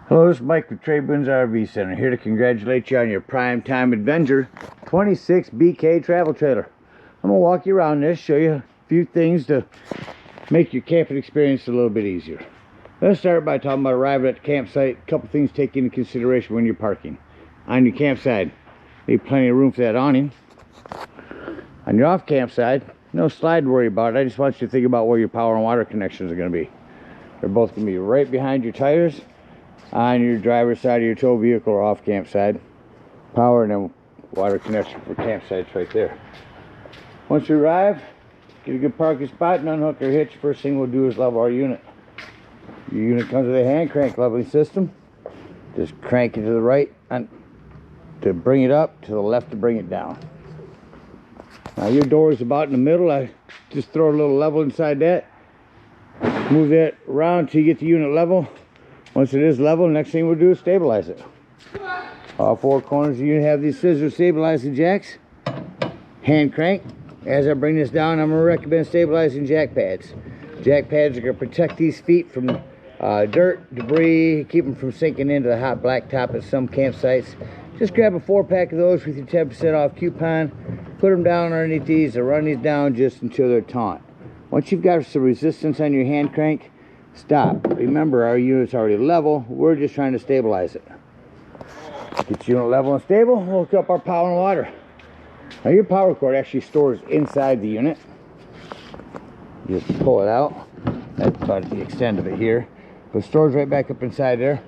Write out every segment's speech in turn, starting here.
Hello, this is Mike with TradeWinds RV Center, here to congratulate you on your Primetime Avenger 26 BK travel trailer. I'm going to walk you around this, show you a few things to make your camping experience a little bit easier. Let's start by talking about arriving at the campsite. A couple things to take into consideration when you're parking. On your campsite, need plenty of room for that awning. On your off campsite, no slide to worry about. I just want you to think about where your power and water connections are going to be. They're both going to be right behind your tires, on your driver's side of your tow vehicle or off campsite. Power and then water connection for campsites right there. Once you arrive, get a good parking spot and unhook or hitch. First thing we'll do is level our unit. Your unit comes with a hand crank leveling system. Just crank it to the right and to bring it up, to the left to bring it down. Now your door is about in the middle. I just throw a little level inside that. Move that around until you get the unit level. Once it is level, next thing we'll do is stabilize it. All four corners of the unit have these scissor stabilizing jacks. Hand crank. As I bring this down, I'm going to recommend stabilizing jack pads. Jack pads are going to protect these feet from dirt, debris, keep them from sinking into the hot blacktop at some campsites. Just grab a 4-pack of those with your 10% off coupon. Put them down underneath these or run these down just until they're taut. Once you've got some resistance on your hand crank, stop. Remember, our unit's already level. We're just trying to stabilize it. Get your unit level and stable. We'll hook up our power and water. Now your power cord actually stores inside the unit. Just pull it out. That's about the extent of it here. But it stores right back up inside there.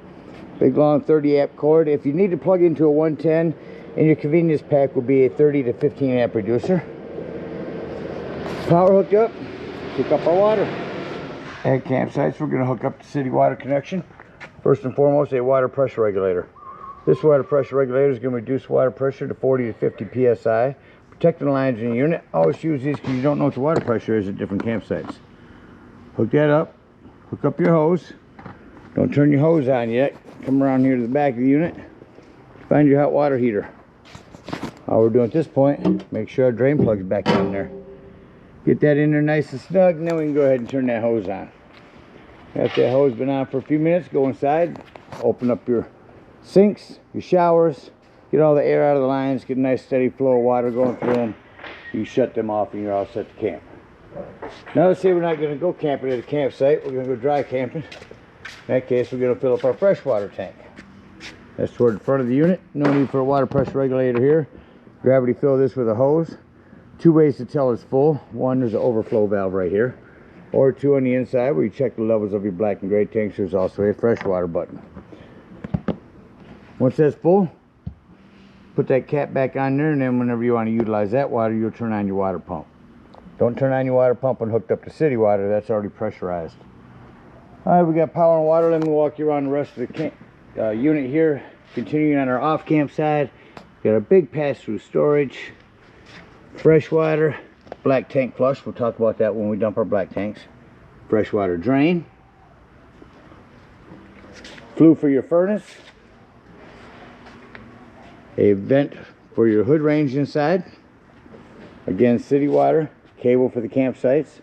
Big long 30 amp cord. If you need to plug into a 110, in your convenience pack will be a 30 to 15 amp reducer. Power hooked up. Hook up our water. At campsites, we're going to hook up the city water connection. First and foremost, a water pressure regulator. This water pressure regulator is going to reduce water pressure to 40 to 50 psi, protecting the lines in the unit. Always use these because you don't know what the water pressure is at different campsites. Hook that up. Hook up your hose. Don't turn your hose on yet. Come around here to the back of the unit. Find your hot water heater. All we're doing at this point, make sure our drain plug's back in there. Get that in there nice and snug, and then we can go ahead and turn that hose on. After that hose been on for a few minutes, go inside, open up your sinks, your showers, get all the air out of the lines, get a nice steady flow of water going through them. You shut them off and you're all set to camp. Now let's say we're not going to go camping at a campsite, we're going to go dry camping. In that case, we're going to fill up our freshwater tank. That's toward the front of the unit. No need for a water pressure regulator here. Gravity fill this with a hose. 2 ways to tell it's full. One, there's an overflow valve right here. Or 2 on the inside where you check the levels of your black and gray tanks. There's also a freshwater button. Once that's full, put that cap back on there, and then whenever you want to utilize that water, you'll turn on your water pump. Don't turn on your water pump and hooked up to city water. That's already pressurized. Alright, we got power and water. Let me walk you around the rest of the unit here. Continuing on our off camp side, got a big pass-through storage. Freshwater, black tank flush. We'll talk about that when we dump our black tanks. Freshwater drain. Flue for your furnace. A vent for your hood range inside. Again, city water. Cable for the campsites.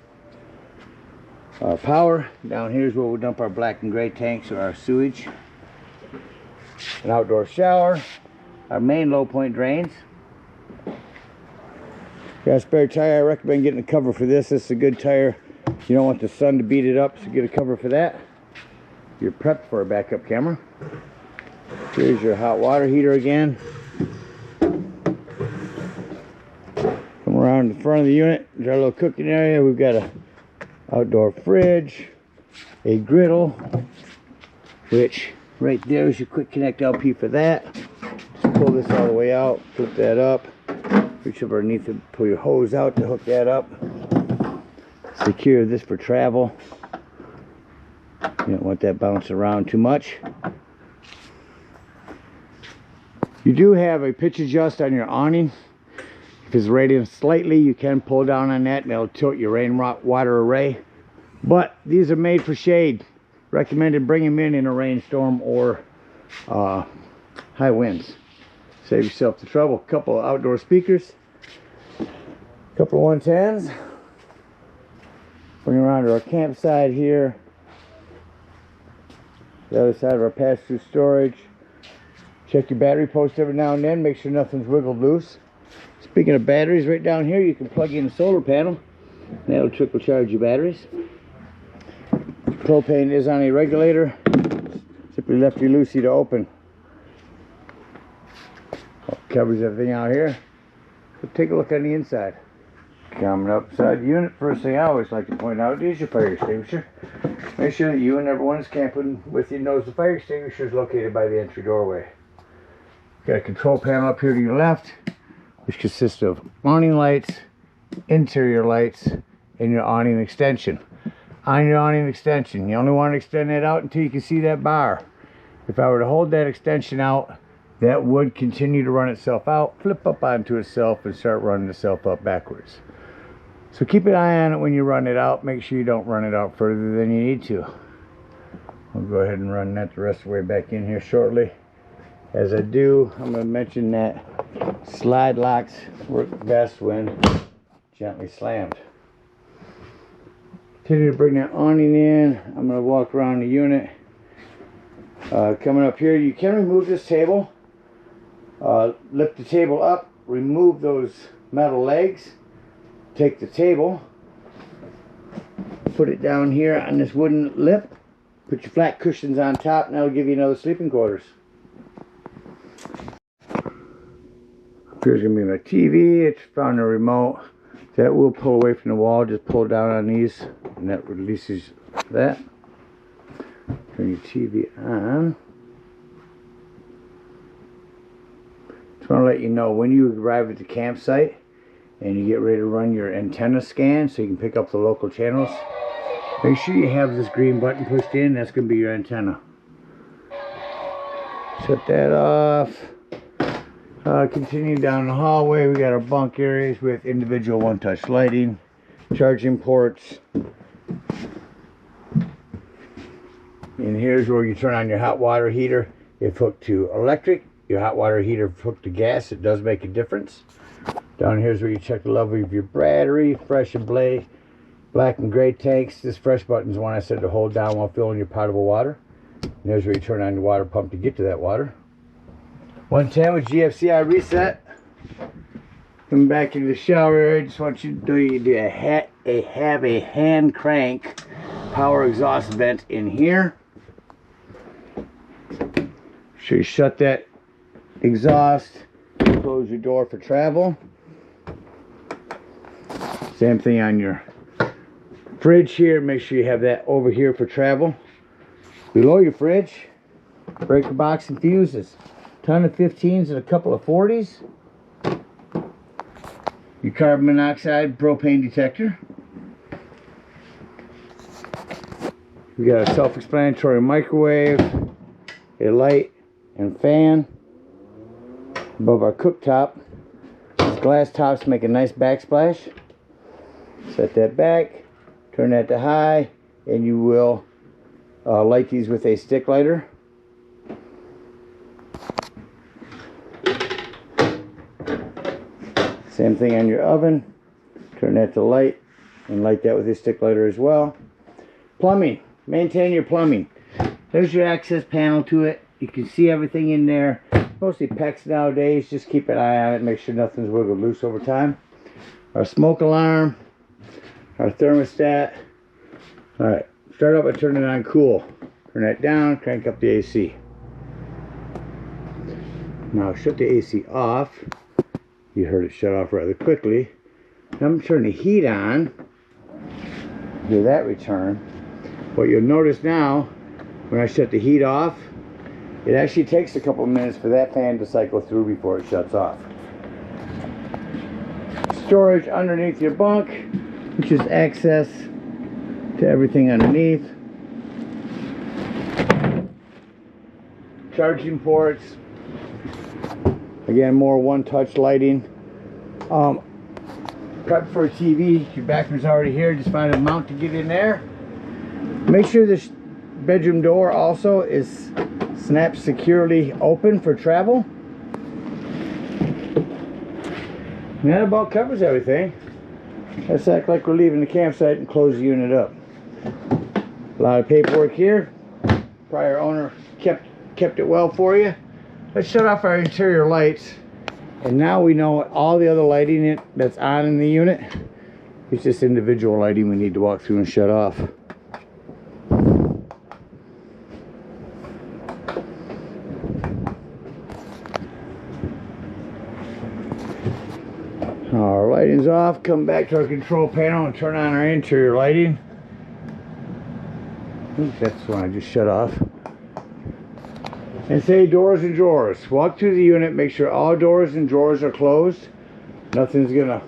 Our power. Down here is where we'll dump our black and gray tanks or our sewage. An outdoor shower. Our main low point drains. Got a spare tire. I recommend getting a cover for this. This is a good tire. You don't want the sun to beat it up, so get a cover for that. You're prepped for a backup camera. Here's your hot water heater again. Come around the front of the unit. There's our little cooking area. We've got a outdoor fridge, a griddle, which right there is your quick connect LP for that. Just pull this all the way out, flip that up. Reach up underneath it, pull your hose out to hook that up. Secure this for travel. You don't want that bouncing around too much. You do have a pitch adjust on your awning. If it's rated slightly, you can pull down on that and it'll tilt your rainwater array. But these are made for shade. Recommended bring them in a rainstorm or high winds. Save yourself the trouble. A couple of outdoor speakers, a couple of 110s. Bring around to our campsite here. The other side of our pass-through storage. Check your battery post every now and then. Make sure nothing's wiggled loose. Speaking of batteries, right down here you can plug in a solar panel. And that'll trickle charge your batteries. Propane is on a regulator. Simply lefty-loosey to open. Covers everything out here. So take a look on the inside. Coming up inside the unit, first thing I always like to point out is your fire extinguisher. Make sure that you and everyone that's camping with you knows the fire extinguisher is located by the entry doorway. Got a control panel up here to your left, which consists of awning lights, interior lights, and your awning extension. On your awning extension, you only want to extend that out until you can see that bar. If I were to hold that extension out, that would continue to run itself out, flip up onto itself, and start running itself up backwards. So keep an eye on it when you run it out. Make sure you don't run it out further than you need to. I'll go ahead and run that the rest of the way back in here shortly. As I do, I'm going to mention that slide locks work best when gently slammed. Continue to bring that awning in. I'm going to walk around the unit. Coming up here, you can remove this table. Lift the table up, remove those metal legs, take the table, put it down here on this wooden lip, put your flat cushions on top, and that'll give you another sleeping quarters. Up here's going to be my TV. It's found a remote. That will pull away from the wall. Just pull down on these, and that releases that. Turn your TV on. Just want to let you know when you arrive at the campsite and you get ready to run your antenna scan so you can pick up the local channels, make sure you have this green button pushed in. That's going to be your antenna. Shut that off. Continue down the hallway. We got our bunk areas with individual one-touch lighting, charging ports. And here's where you turn on your hot water heater. If hooked to electric, your hot water heater hooked to gas, it does make a difference. Down here's where you check the level of your battery, fresh and black and gray tanks. This fresh button is one I said to hold down while filling your potable water. And there's where you turn on your water pump to get to that water. 110 with GFCI reset. Coming back into the shower area, I just want you to do have a hand crank power exhaust vent in here. So you shut that exhaust, close your door for travel. Same thing on your fridge here. Make sure you have that over here for travel. Below your fridge, breaker box and fuses. Ton of 15s and a couple of 40s. Your carbon monoxide propane detector. We got a self-explanatory microwave, a light and fan above our cooktop. These glass tops make a nice backsplash. Set that back, turn that to high, and you will light these with a stick lighter. Same thing on your oven. Turn that to light and light that with a stick lighter as well. Plumbing. Maintain your plumbing. There's your access panel to it. You can see everything in there. Mostly PEX nowadays. Just keep an eye on it. Make sure nothing's wiggled loose over time. Our smoke alarm. Our thermostat. Alright. Start up by turning it on cool. Turn that down. Crank up the AC. Now shut the AC off. You heard it shut off rather quickly. Now I'm going to turn the heat on. Do that return. What you'll notice now, when I shut the heat off, it actually takes a couple of minutes for that fan to cycle through before it shuts off. Storage underneath your bunk, which is access to everything underneath. Charging ports. Again, more one-touch lighting. Prep for a TV. Your backer's already here. Just find a mount to get in there. Make sure this bedroom door also is snapped securely open for travel. And that about covers everything. Let's act like we're leaving the campsite and close the unit up. A lot of paperwork here. prior owner kept it well for you. Let's shut off our interior lights. And now we know all the other lighting that's on in the unit. It's just individual lighting we need to walk through and shut off. Our lighting's off. Come back to our control panel and turn on our interior lighting. Oops, that's the one I just shut off. And say doors and drawers. Walk through the unit, make sure all doors and drawers are closed. Nothing's gonna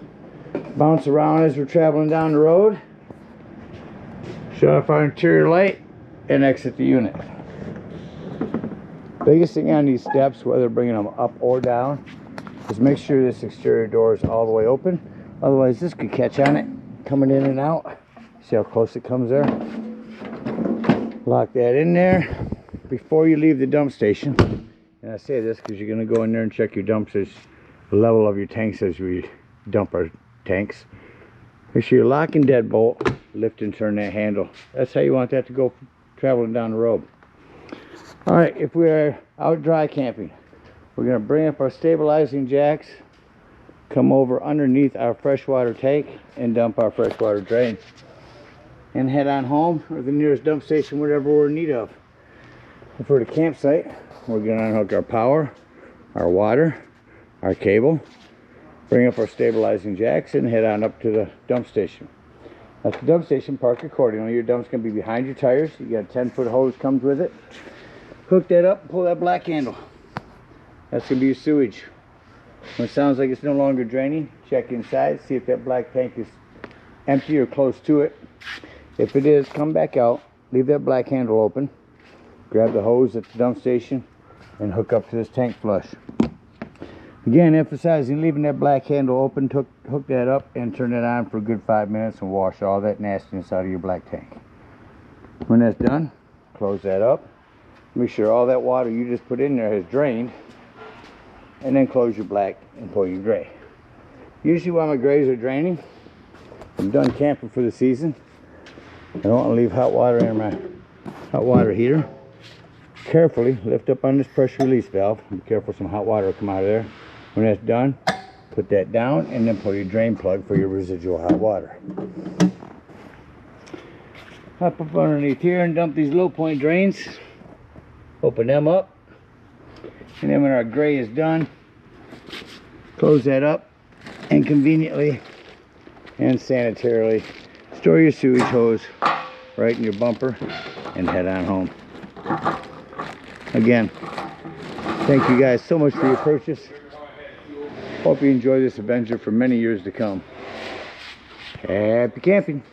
bounce around as we're traveling down the road. Shut off our interior light and exit the unit. Biggest thing on these steps, whether bringing them up or down, is make sure this exterior door is all the way open. Otherwise this could catch on it coming in and out. See how close it comes there? Lock that in there before you leave the dump station. And I say this because you're going to go in there and check your dumps, as the level of your tanks as we dump our tanks. Make sure you lock and deadbolt, lift and turn that handle. That's how you want that to go traveling down the road. Alright, if we are out dry camping, we're going to bring up our stabilizing jacks, come over underneath our freshwater tank and dump our freshwater drain. And head on home or the nearest dump station, whatever we're in need of. If we're at a campsite, we're going to unhook our power, our water, our cable, bring up our stabilizing jacks, and head on up to the dump station. At the dump station, park accordingly. Your dump's going to be behind your tires. You got a 10-foot hose comes with it. Hook that up and pull that black handle. That's going to be your sewage. When it sounds like it's no longer draining, check inside, see if that black tank is empty or close to it. If it is, come back out, leave that black handle open, grab the hose at the dump station, and hook up to this tank flush. Again, emphasizing leaving that black handle open, hook that up and turn it on for a good 5 minutes and wash all that nastiness out of your black tank. When that's done, close that up. Make sure all that water you just put in there has drained, and then close your black and pull your gray. Usually while my grays are draining, I'm done camping for the season. I don't want to leave hot water in my hot water heater. Carefully lift up on this pressure release valve. Be careful, some hot water will come out of there. When that's done, put that down and then pull your drain plug for your residual hot water. Hop up underneath here and dump these low point drains. Open them up. And then when our gray is done, close that up and conveniently and sanitarily store your sewage hose right in your bumper and head on home. Again, thank you guys so much for your purchase. Hope you enjoy this Avenger for many years to come. Happy camping.